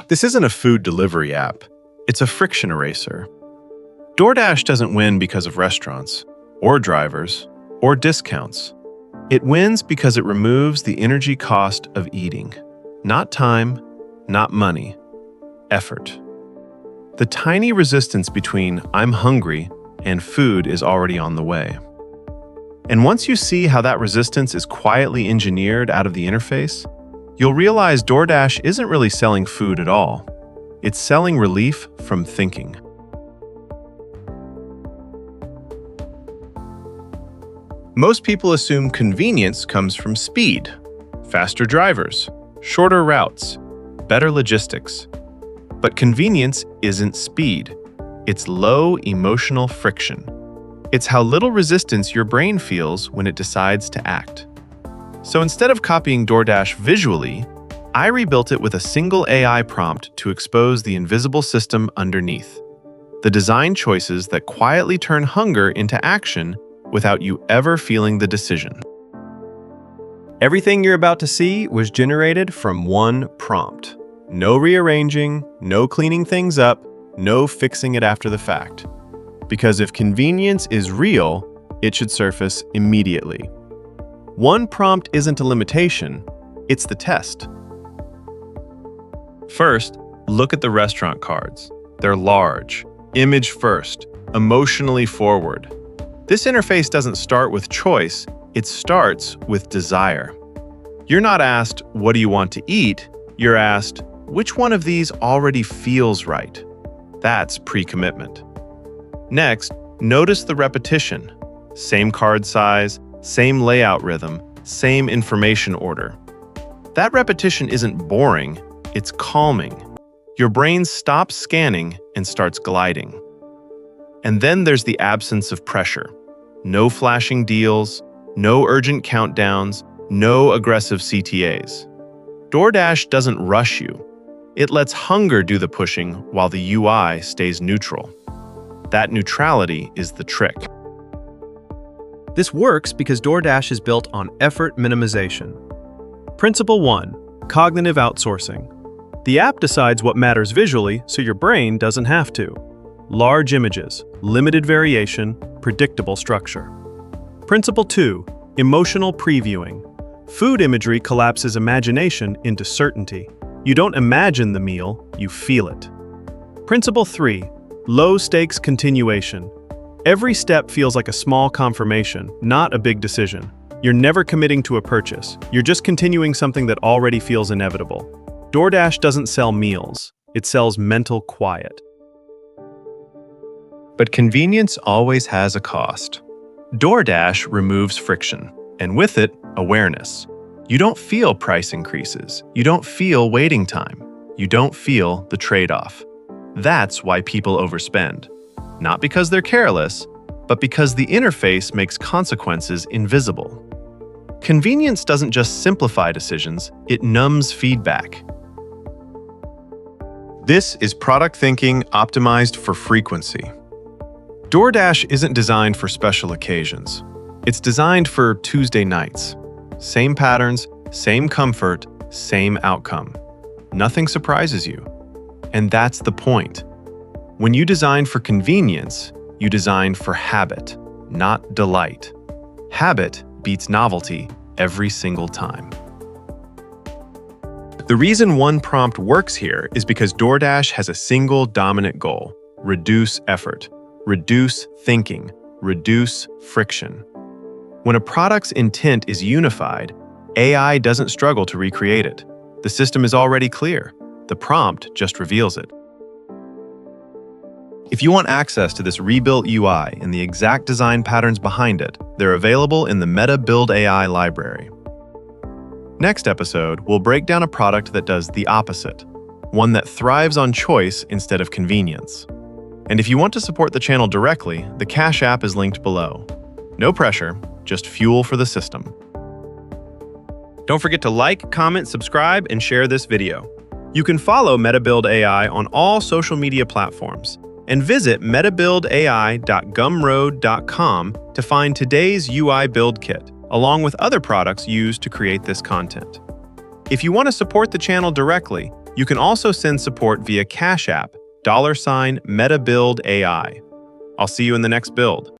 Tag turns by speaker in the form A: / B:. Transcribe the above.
A: This isn't a food delivery app. It's a friction eraser. DoorDash doesn't win because of restaurants, or drivers, or discounts. It wins because it removes the energy cost of eating. Not time, not money, effort. The tiny resistance between I'm hungry and food is already on the way. And once you see how that resistance is quietly engineered out of the interface, you'll realize DoorDash isn't really selling food at all. It's selling relief from thinking. Most people assume convenience comes from speed, faster drivers, shorter routes, better logistics. But convenience isn't speed. It's low emotional friction. It's how little resistance your brain feels when it decides to act. So instead of copying DoorDash visually, I rebuilt it with a single AI prompt to expose the invisible system underneath. The design choices that quietly turn hunger into action without you ever feeling the decision.
B: Everything you're about to see was generated from one prompt. No rearranging, no cleaning things up, no fixing it after the fact. Because if convenience is real, it should surface immediately. One prompt isn't a limitation, it's the test. First, look at the restaurant cards. They're large, image first, emotionally forward. This interface doesn't start with choice, it starts with desire. You're not asked, what do you want to eat? You're asked, which one of these already feels right? That's pre-commitment. Next, notice the repetition. Same card size, same layout rhythm, same information order. That repetition isn't boring, it's calming. Your brain stops scanning and starts gliding. And then there's the absence of pressure. No flashing deals, no urgent countdowns, no aggressive CTAs. DoorDash doesn't rush you. It lets hunger do the pushing while the UI stays neutral. That neutrality is the trick. This works because DoorDash is built on effort minimization. Principle 1. Cognitive outsourcing. The app decides what matters visually, so your brain doesn't have to. Large images, limited variation, predictable structure. Principle 2. Emotional previewing. Food imagery collapses imagination into certainty. You don't imagine the meal, you feel it. Principle 3. Low-stakes continuation. Every step feels like a small confirmation, not a big decision. You're never committing to a purchase. You're just continuing something that already feels inevitable. DoorDash doesn't sell meals. It sells mental quiet.
A: But convenience always has a cost. DoorDash removes friction, and with it, awareness. You don't feel price increases. You don't feel waiting time. You don't feel the trade-off. That's why people overspend. Not because they're careless, but because the interface makes consequences invisible. Convenience doesn't just simplify decisions, it numbs feedback. This is product thinking optimized for frequency. DoorDash isn't designed for special occasions. It's designed for Tuesday nights. Same patterns, same comfort, same outcome. Nothing surprises you. And that's the point. When you design for convenience, you design for habit, not delight. Habit beats novelty every single time. The reason one prompt works here is because DoorDash has a single dominant goal: reduce effort, reduce thinking, reduce friction. When a product's intent is unified, AI doesn't struggle to recreate it. The system is already clear. The prompt just reveals it. If you want access to this rebuilt UI and the exact design patterns behind it, they're available in the MetaBuildAI library. Next episode, we'll break down a product that does the opposite, one that thrives on choice instead of convenience. And if you want to support the channel directly, the Cash App is linked below. No pressure, just fuel for the system. Don't forget to like, comment, subscribe, and share this video. You can follow MetaBuildAI on all social media platforms and visit metabuildai.gumroad.com to find today's UI build kit, along with other products used to create this content. If you want to support the channel directly, You can also send support via Cash App, $MetaBuildAI. I'll see you in the next build.